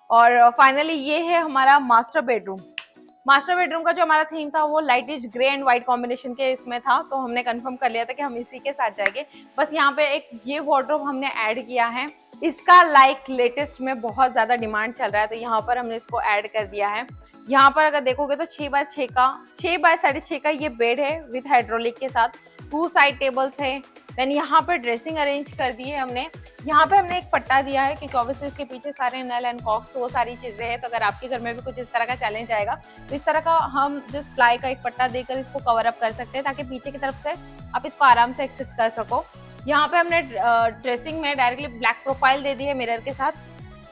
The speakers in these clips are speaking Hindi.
और फाइनली ये है हमारा मास्टर बेडरूम। मास्टर बेडरूम का जो हमारा थीम था वो lightish grey and white combination के इसमें था, तो हमने कंफर्म कर लिया था कि हम इसी के साथ जाएंगे। बस यहाँ पे एक ये वार्डरोब हमने ऐड किया है, इसका लेटेस्ट में बहुत ज्यादा डिमांड चल रहा है, तो यहाँ पर हमने इसको ऐड कर दिया है। यहाँ पर अगर देखोगे तो 6x6 का ये बेड है विद हाइड्रोलिक के साथ, 2 साइड टेबल्स है। देन यहाँ पर ड्रेसिंग अरेंज कर दी है हमने। यहाँ पे हमने एक पट्टा दिया है क्योंकि ऑब्वियसली इसके पीछे सारे नल एंड कॉक्स वो सारी चीजें हैं, तो अगर आपके घर में भी कुछ इस तरह का चैलेंज आएगा तो इस तरह का हम जस्ट प्लाई का एक पट्टा देकर इसको कवर अप कर सकते हैं, ताकि पीछे की तरफ से आप इसको आराम से एक्सेस कर सको। यहाँ पे हमने ड्रेसिंग में डायरेक्टली ब्लैक प्रोफाइल दे दी है मिरर के साथ।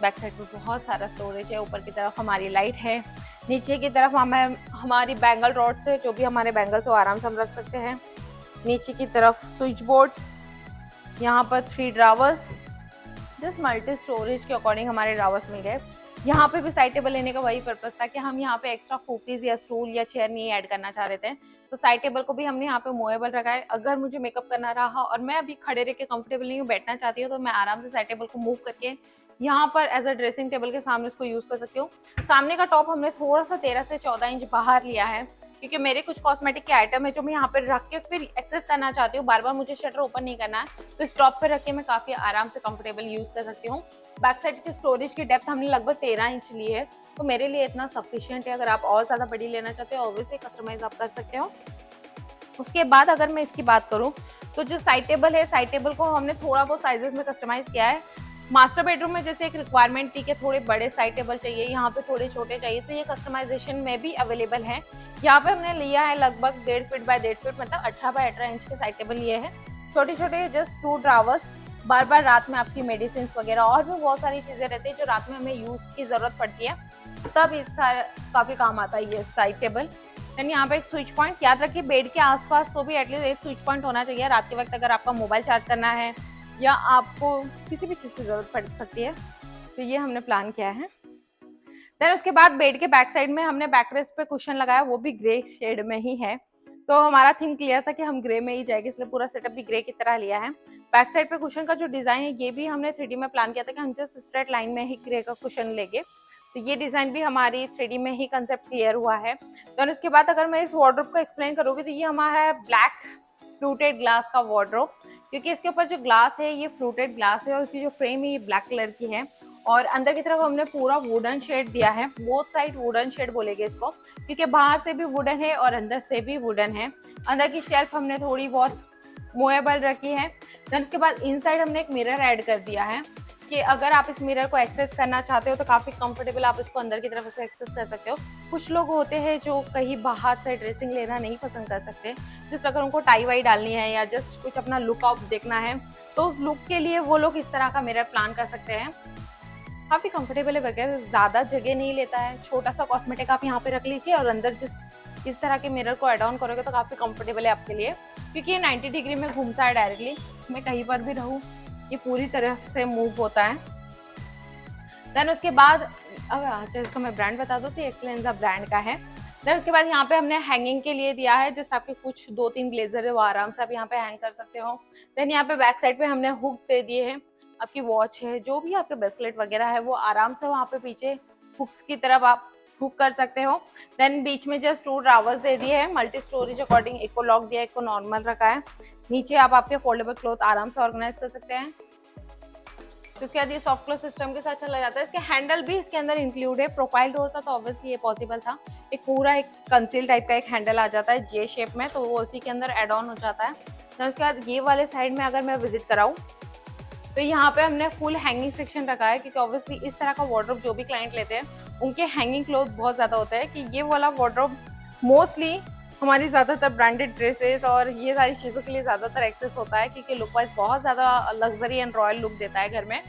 बैक साइड पे बहुत सारा स्टोरेज है, ऊपर की तरफ हमारी लाइट है, नीचे की तरफ हमें हमारी बैंगल रॉड से जो भी हमारे बैंगल्स वो आराम से हम रख सकते हैं। नीचे की तरफ स्विच बोर्ड्स, यहाँ पर 3 ड्रावर्स, जस्ट मल्टी स्टोरेज के अकॉर्डिंग हमारे ड्रावर्स मिल गए। यहाँ पे भी साइड टेबल लेने का वही पर्पस था कि हम यहाँ पे एक्स्ट्रा फूफीज या स्टूल या चेयर नहीं ऐड करना चाह रहे थे, तो साइड टेबल को भी हमने यहाँ पे मूवेबल रखा है। अगर मुझे मेकअप करना रहा और मैं अभी खड़े रह के कंफर्टेबल नहीं हूँ, बैठना चाहती हूँ, तो मैं आराम से साइड टेबल को मूव करके यहाँ पर एज अ ड्रेसिंग टेबल के सामने इसको यूज कर सकती हूँ। सामने का टॉप हमने थोड़ा सा 13 से 14 इंच बाहर लिया है, क्योंकि मेरे कुछ कॉस्मेटिक के आइटम है जो मैं यहाँ पर रख के फिर एक्सेस करना चाहती हूँ, बार बार मुझे शटर ओपन नहीं करना है, तो इस टॉप पे रख के मैं काफी आराम से कंफर्टेबल यूज कर सकती हूँ। बैक साइड की स्टोरेज की डेप्थ हमने लगभग 13 इंच ली है, तो मेरे लिए इतना सफिशिएंट है। अगर आप और ज्यादा बड़ी लेना चाहते हो ऑब्वियसली कस्टमाइज आप कर सकते हो। उसके बाद अगर मैं इसकी बात करूँ तो जो साइड टेबल है, साइड टेबल को हमने थोड़ा बहुत साइजेस में कस्टमाइज किया है। मास्टर बेडरूम में जैसे एक रिक्वायरमेंट थी कि थोड़े बड़े साइड टेबल चाहिए, यहाँ पे थोड़े छोटे चाहिए, तो ये कस्टमाइजेशन में भी अवेलेबल है। यहाँ पे हमने लिया है लगभग 1.5 फीट बाय 1.5 फीट, मतलब 18 बाय 18 इंच के साइड टेबल लिए हैं। छोटे छोटे जस्ट 2 ड्रावर्स, बार बार रात में आपकी मेडिसिन वगैरह और भी बहुत सारी चीजें रहती है जो रात में हमें यूज की जरूरत पड़ती है, तब इस काफी काम आता है ये साइड टेबल। देन यहाँ पे एक स्विच पॉइंट, याद रखिए बेड के आसपास तो भी एटलीस्ट एक स्विच पॉइंट होना चाहिए रात के वक्त, अगर आपका मोबाइल चार्ज करना है या आपको किसी भी चीज़ की जरूरत पड़ सकती है, तो ये हमने प्लान किया है। देन उसके बाद बेड के बैक साइड में हमने बैक रेस्ट पे कुशन लगाया, वो भी ग्रे शेड में ही है, तो हमारा थीम क्लियर था कि हम ग्रे में ही जाएंगे, इसलिए पूरा सेटअप भी ग्रे की तरह लिया है। बैक साइड पे कुशन का जो डिजाइन है ये भी हमने 3D में प्लान किया था कि हम जस्ट स्ट्रेट लाइन में ही ग्रे का कुशन लेंगे, तो ये डिजाइन भी हमारी 3D में ही कंसेप्ट क्लियर हुआ है। तो उसके बाद अगर मैं इस वार्डरोब को एक्सप्लेन करूंगी तो ये हमारा है ब्लैक फ्लूटेड ग्लास का वार्डरोब, क्योंकि इसके ऊपर जो ग्लास है ये फ्लूटेड ग्लास है और इसकी जो फ्रेम है ये ब्लैक कलर की है, और अंदर की तरफ हमने पूरा वुडन शेड दिया है, बोथ साइड वुडन शेड बोलेंगे इसको, क्योंकि बाहर से भी वुडन है और अंदर से भी वुडन है। अंदर की शेल्फ हमने थोड़ी बहुत मूवेबल रखी है। देन उसके बाद इनसाइड हमने एक मिरर ऐड कर दिया है कि अगर आप इस मिरर को एक्सेस करना चाहते हो तो काफी कंफर्टेबल आप इसको अंदर की तरफ से एक्सेस कर सकते हो। कुछ लोग होते हैं जो कहीं बाहर से ड्रेसिंग लेना नहीं पसंद कर सकते, जस्ट अगर उनको टाई वाई डालनी है या जस्ट कुछ अपना लुक आउट देखना है, तो उस लुक के लिए वो लोग इस तरह का मिरर प्लान कर सकते हैं। काफी कंफर्टेबल है वगैरह, ज्यादा जगह नहीं लेता है, छोटा सा कॉस्मेटिक आप यहाँ पे रख लीजिए और अंदर जस्ट इस तरह के मिरर को एड ऑन करोगे तो काफी कंफर्टेबल है आपके लिए, क्योंकि ये 90 डिग्री में घूमता है डायरेक्टली, मैं कहीं पर भी रहूँ ये पूरी तरह से मूव होता है। देन उसके बाद अच्छा इसका मैं ब्रांड बता दूँ तो एक्सलेंजा ब्रांड का है। देन उसके बाद यहाँ पे हमने हैंगिंग के लिए दिया है, जैसे आपके कुछ 2-3 ब्लेजर है वो आराम से आप यहाँ पे हैंग कर सकते हो। देन यहाँ पे बैक साइड पे हमने हुक्स दे दिए हैं, आपकी वॉच है जो भी आपके ब्रेसलेट वगैरह है वो आराम से वहाँ पे पीछे हुक्स की तरफ आप हुक कर सकते हो। देन बीच में जस्ट 2 ड्रावर्स दे दिए हैं मल्टी स्टोरेज अकॉर्डिंग, एक को लॉक दिया एक को नॉर्मल रखा है। नीचे आप आपके फोल्डेबल क्लॉथ आराम से ऑर्गेनाइज कर सकते हैं। तो उसके बाद ये सॉफ्ट क्लोज सिस्टम के साथ चला जाता है। इसके हैंडल भी इसके अंदर इंक्लूड है, प्रोफाइल डोर था तो ऑब्वियसली ये पॉसिबल था, एक पूरा एक कंसील टाइप का एक हैंडल आ जाता है जे शेप में, तो वो उसी के अंदर एड ऑन हो जाता है। तो उसके बाद ये वाले साइड में अगर मैं विजिट कराऊँ तो यहाँ पे हमने फुल हैंगिंग सेक्शन रखा है, क्योंकि ऑब्वियसली इस तरह का वार्डरोब जो भी क्लाइंट लेते हैं उनके हैंगिंग क्लोथ बहुत ज़्यादा होता है, कि ये वाला वार्डरोब मोस्टली हमारी ज़्यादातर ब्रांडेड ड्रेसेस और ये सारी चीज़ों के लिए ज़्यादातर एक्सेस होता है, क्योंकि लुक वाइज बहुत ज़्यादा लग्जरी एंड रॉयल लुक देता है घर में।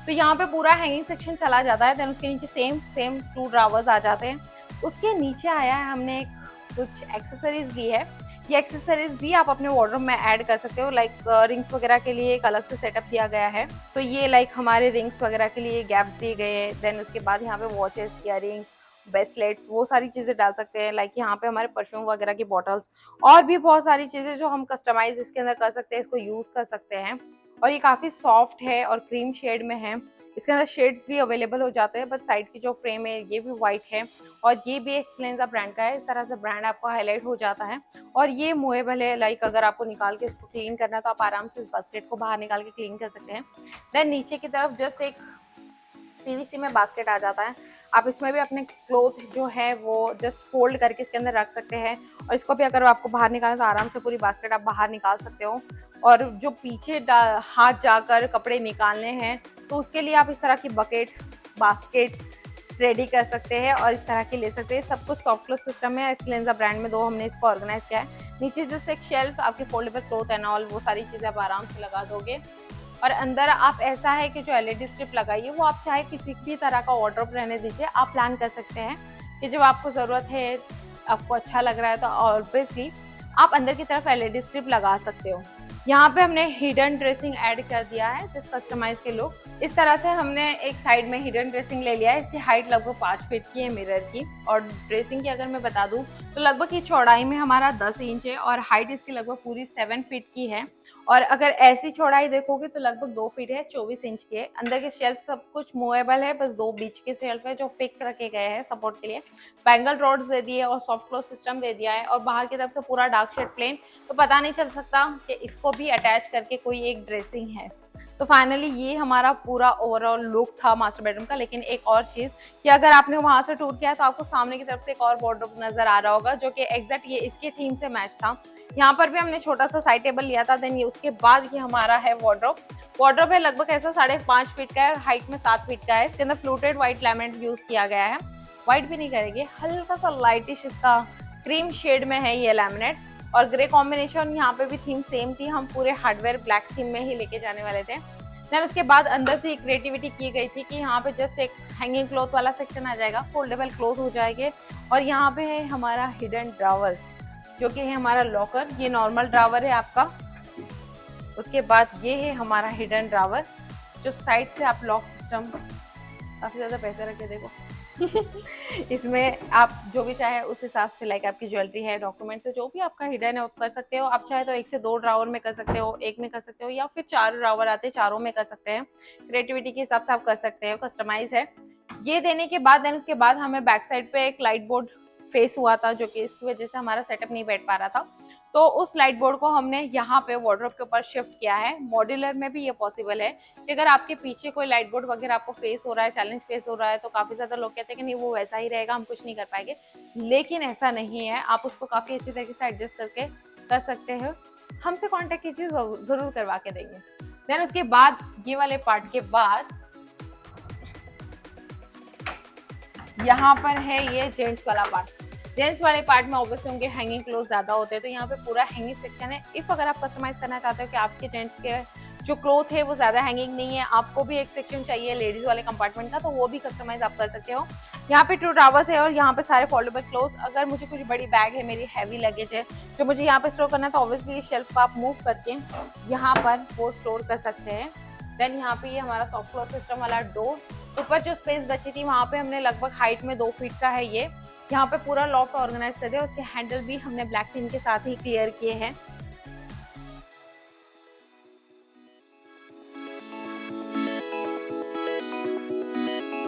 तो यहाँ पे पूरा हैंगिंग सेक्शन चला जाता है। देन उसके नीचे सेम 2 ड्रावर्स आ जाते हैं। उसके नीचे आया है हमने कुछ एक्सेसरीज ली है, ये एक्सेसरीज भी आप अपने वार्डरोब में ऐड कर सकते हो, लाइक रिंग्स वगैरह के लिए एक अलग से सेटअप दिया गया है, तो ये लाइक हमारे रिंग्स वगैरह के लिए गैप्स दिए गए हैं। देन उसके बाद यहाँ पे वॉचेस, इयररिंग्स, ब्रेसलेट्स वो सारी चीज़ें डाल सकते हैं, लाइक यहाँ पे हमारे परफ्यूम वगैरह की बॉटल्स और भी बहुत सारी चीज़ें जो हम कस्टमाइज इसके अंदर कर सकते हैं, इसको यूज़ कर सकते हैं। और ये काफ़ी सॉफ्ट है और क्रीम शेड में है। इसके अंदर शेड्स भी अवेलेबल हो जाते हैं, बट साइड की जो फ्रेम है ये भी वाइट है और ये भी एक्सेलेंजा ब्रांड का है। इस तरह से ब्रांड आपको हाईलाइट हो जाता है और ये मूवेबल है, लाइक अगर आपको निकाल के इसको क्लीन करना है तो आप आराम से इस बास्केट को बाहर निकाल के क्लीन कर सकते हैं। देन नीचे की तरफ जस्ट एक पीवीसी में बास्केट आ जाता है। आप इसमें भी अपने क्लोथ जो है वो जस्ट फोल्ड करके इसके अंदर रख सकते हैं और इसको भी अगर आपको बाहर निकालना तो आराम से पूरी बास्केट आप बाहर निकाल सकते हो। और जो पीछे हाथ जाकर कपड़े निकालने हैं तो उसके लिए आप इस तरह की बकेट बास्केट रेडी कर सकते हैं और इस तरह की ले सकते हैं। सब कुछ सॉफ्ट क्लोथ सिस्टम है, एक्सेलेंजा ब्रांड में 2 हमने इसको ऑर्गेनाइज किया है। नीचे जस्ट एक शेल्फ, आपके फोल्डेबल क्लोथ एंड ऑल वो सारी चीज़ें आप आराम से लगा दोगे। और अंदर आप ऐसा है कि जो एलईडी स्ट्रिप लगाइए वो आप चाहे किसी भी तरह का वार्डरोब रहने दीजिए, आप प्लान कर सकते हैं कि जब आपको ज़रूरत है, आपको अच्छा लग रहा है तो ऑब्वियसली आप अंदर की तरफ एलईडी स्ट्रिप लगा सकते हो। यहाँ पे हमने हिडन ड्रेसिंग ऐड कर दिया है जिस कस्टमाइज के लुक। इस तरह से हमने एक साइड में हिडन ड्रेसिंग ले लिया है। इसकी हाइट लगभग 5 फीट की है मिरर की, और ड्रेसिंग की अगर मैं बता दूं तो लगभग ये चौड़ाई में हमारा 10 इंच है और हाइट इसकी लगभग पूरी 7 फीट की है। और अगर ऐसी चौड़ाई देखोगे तो लगभग 2 फीट है, 24 इंच की है। अंदर के शेल्फ सब कुछ मूवेबल है, बस 2 बीच के शेल्फ है जो फिक्स रखे गए हैं सपोर्ट के लिए। बैंगल रॉड्स दे दिए और सॉफ्ट क्लोज सिस्टम दे दिया है और बाहर की तरफ से पूरा डार्क शेड प्लेन, तो पता नहीं चल सकता कि इसको भी अटैच करके कोई एक ड्रेसिंग है। तो फाइनली ये हमारा पूरा ओवरऑल लुक था मास्टर बेडरूम का। लेकिन एक और चीज़ कि अगर आपने वहाँ से टूर किया तो आपको सामने की तरफ से एक और वार्डरोब नजर आ रहा होगा जो कि एग्जैक्ट ये इसके थीम से मैच था। यहाँ पर भी हमने छोटा सा साइड टेबल लिया था। देन ये उसके बाद ये हमारा है वार्डरोब है लगभग ऐसा 5.5 फीट का है और हाइट में 7 फीट का है। इसके अंदर फ्लूटेड व्हाइट लैमिनेट यूज किया गया है। व्हाइट भी नहीं करेंगे, हल्का सा लाइटिश इसका क्रीम शेड में है ये लैमिनेट, और ग्रे कॉम्बिनेशन। यहाँ पे भी थीम सेम थी, हम पूरे हार्डवेयर ब्लैक थीम में ही लेके जाने वाले थे। देन उसके बाद अंदर से क्रिएटिविटी की गई थी कि यहाँ पे जस्ट एक हैंगिंग क्लॉथ वाला सेक्शन आ जाएगा, फोल्डेबल क्लॉथ हो जाएंगे। और यहाँ पे है हमारा हिडन ड्रावर जो कि है हमारा लॉकर। ये नॉर्मल ड्रावर है आपका। उसके बाद ये है हमारा हिडन ड्रावर जो साइड से आप लॉक सिस्टम, काफी ज्यादा पैसे रखे देखो इसमें आप जो भी चाहे उस हिसाब से, लाइक आपकी ज्वेलरी है, डॉक्यूमेंट्स है, जो भी आपका हिडन है वो कर सकते हो। आप चाहे तो 1 से 2 ड्रावर में कर सकते हो, एक में कर सकते हो, या फिर 4 ड्रावर आते हैं, चारों में कर सकते हैं। क्रिएटिविटी के हिसाब से आप कर सकते हो, कस्टमाइज है। ये देने के बाद देन उसके बाद हमें बैक साइड पे एक लाइट बोर्ड फेस हुआ था जो कि इसकी वजह से हमारा सेटअप नहीं बैठ पा रहा था, तो उस लाइट बोर्ड को हमने यहाँ पे वार्डरोब के ऊपर शिफ्ट किया है। मॉड्यूलर में भी ये पॉसिबल है कि अगर आपके पीछे कोई लाइट बोर्ड वगैरह आपको फेस हो रहा है, चैलेंज फेस हो रहा है, तो काफी ज्यादा लोग कहते हैं कि नहीं वो वैसा ही रहेगा, हम कुछ नहीं कर पाएंगे, लेकिन ऐसा नहीं है। आप उसको काफी अच्छी तरीके से एडजस्ट करके कर सकते हो। हमसे कॉन्टेक्ट कीजिए, जरूर करवा के देंगे। देन उसके बाद ये वाले पार्ट के बाद यहाँ पर है ये जेंट्स वाला पार्ट। जेंट्स वाले पार्ट में ऑब्वियसली उनके हैंगिंग क्लोथ ज्यादा होते हैं, तो यहाँ पे पूरा हैंगिंग सेक्शन है। इफ अगर आप कस्टमाइज करना चाहते हो कि आपके जेंट्स के जो क्लोथ है वो ज्यादा हैंगिंग नहीं है, आपको भी एक सेक्शन चाहिए लेडीज वाले कंपार्टमेंट का, तो वो भी कस्टमाइज आप कर सकते हो। यहाँ पे 2 ड्रावर्स है और यहाँ पे सारे फोल्डेबल क्लोथ। अगर मुझे कुछ बड़ी बैग है, मेरी हैवी लगेज है जो मुझे यहाँ पे स्टोर करना है, तो ऑब्वियसली शेल्फ को आप मूव करके यहाँ पर वो स्टोर कर सकते हैं। देन यहाँ पे ये हमारा सॉफ्ट क्लोथ सिस्टम वाला डोर। ऊपर जो स्पेस बची थी वहाँ पे हमने लगभग हाइट में 2 फीट का है ये, यहाँ पे पूरा लॉफ्ट ऑर्गेनाइज कर दिया। उसके हैंडल भी हमने ब्लैक थीम के साथ ही क्लियर किए हैं।